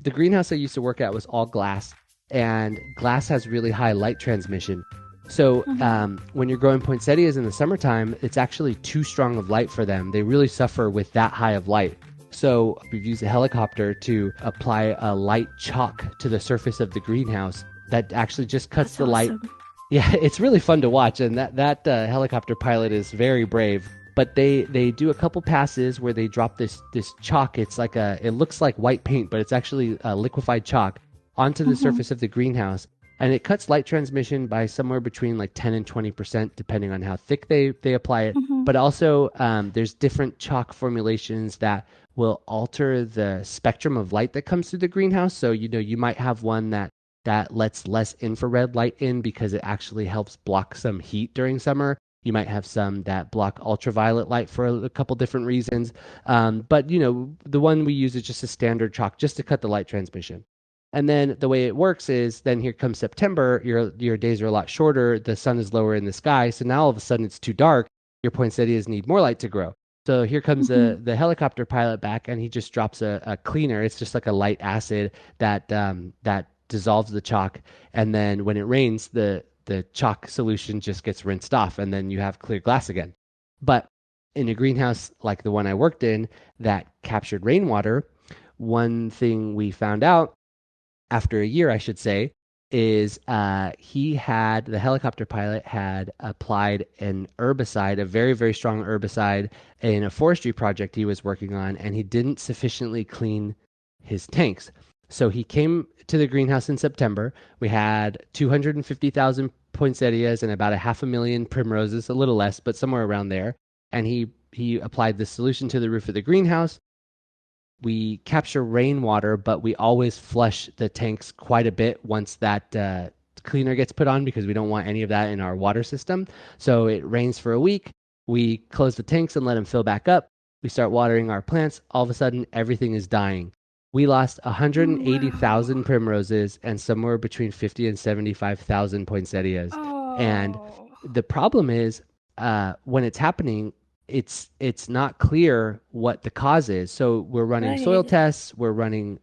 The greenhouse I used to work at was all glass, and glass has really high light transmission. So Hmm. when you're growing poinsettias in the summertime, it's actually too strong of light for them. They really suffer with that high of light. So we've used a helicopter to apply a light chalk to the surface of the greenhouse that actually just cuts That's the light. awesome. Yeah, it's really fun to watch, and that helicopter pilot is very brave. But they do a couple passes where they drop this chalk. It's like it looks like white paint, but it's actually liquefied chalk onto the Hmm. surface of the greenhouse, and it cuts light transmission by somewhere between like 10 and 20%, depending on how thick they apply it. Hmm. But also, there's different chalk formulations that will alter the spectrum of light that comes through the greenhouse. So you might have one that lets less infrared light in because it actually helps block some heat during summer. You might have some that block ultraviolet light for a couple different reasons. But the one we use is just a standard chalk just to cut the light transmission. And then the way it works is then here comes September, your days are a lot shorter, the sun is lower in the sky, so now all of a sudden it's too dark. Your poinsettias need more light to grow. So here comes Hmm. the helicopter pilot back, and he just drops a cleaner. It's just like a light acid that dissolves the chalk, and then when it rains, the chalk solution just gets rinsed off, and then you have clear glass again. But in a greenhouse like the one I worked in that captured rainwater, one thing we found out after a year, I should say, is the helicopter pilot had applied an herbicide, a very, very strong herbicide in a forestry project he was working on, and he didn't sufficiently clean his tanks. So he came to the greenhouse in September. We had 250,000 poinsettias and about a half a million primroses, a little less, but somewhere around there. And he applied the solution to the roof of the greenhouse. We capture rainwater, but we always flush the tanks quite a bit once that cleaner gets put on because we don't want any of that in our water system. So it rains for a week. We close the tanks and let them fill back up. We start watering our plants. All of a sudden, everything is dying. We lost Oh, wow. 180,000 primroses and somewhere between 50 and 75,000 poinsettias. And Oh, the problem is, when it's happening, it's not clear what the cause is. So we're running soil right. tests, we're running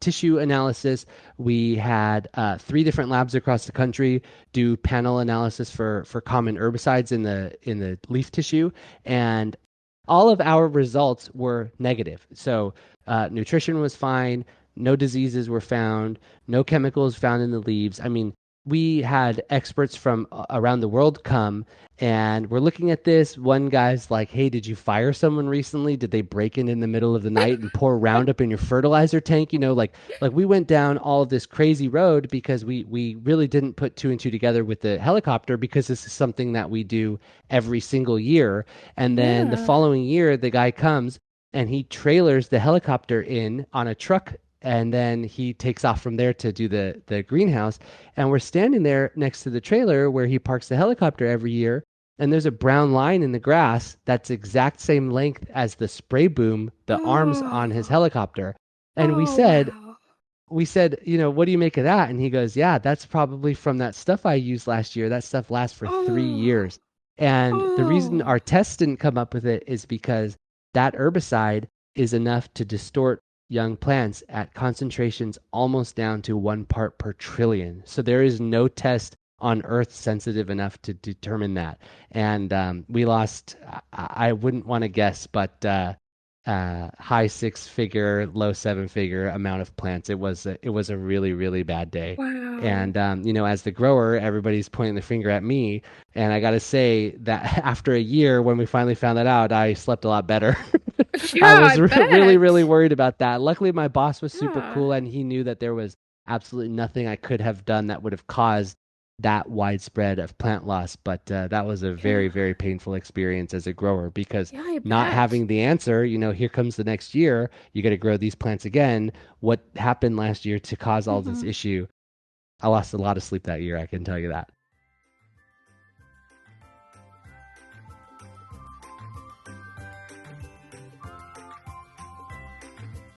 tissue analysis. We had three different labs across the country do panel analysis for common herbicides in the leaf tissue, and all of our results were negative. So nutrition was fine, no diseases were found, no chemicals found in the leaves. I mean, we had experts from around the world come and we're looking at this. One guy's like, "Hey, did you fire someone recently? Did they break in the middle of the night and pour Roundup in your fertilizer tank?" Like we went down all of this crazy road because we really didn't put two and two together with the helicopter because this is something that we do every single year. And then the Yeah. following year, the guy comes and he trailers the helicopter in on a truck, and then he takes off from there to do the greenhouse. And we're standing there next to the trailer where he parks the helicopter every year, and there's a brown line in the grass that's exact same length as the spray boom, the arms on his Oh, helicopter. And we oh, said, wow. we said, what do you make of that? And he goes, yeah, that's probably from that stuff I used last year. That stuff lasts for 3 years. Oh, And the reason oh, our tests didn't come up with it is because that herbicide is enough to distort young plants at concentrations almost down to 1 part per trillion. So there is no test on Earth sensitive enough to determine that. And we lost, I wouldn't want to guess, but high six figure, low seven figure amount of plants. It was a really, really bad day. wow. And as the grower, everybody's pointing the finger at me. And I got to say that after a year, when we finally found that out, I slept a lot better. I Yeah, I was really, really bet. worried about that. Luckily, my boss was super Yeah. cool, and he knew that there was absolutely nothing I could have done that would have caused that widespread of plant loss. But that was a very, Yeah. very painful experience as a grower because Yeah, I not bet. having the answer, here comes the next year, you got to grow these plants again. What happened last year to cause all this Hmm. issue? I lost a lot of sleep that year, I can tell you that.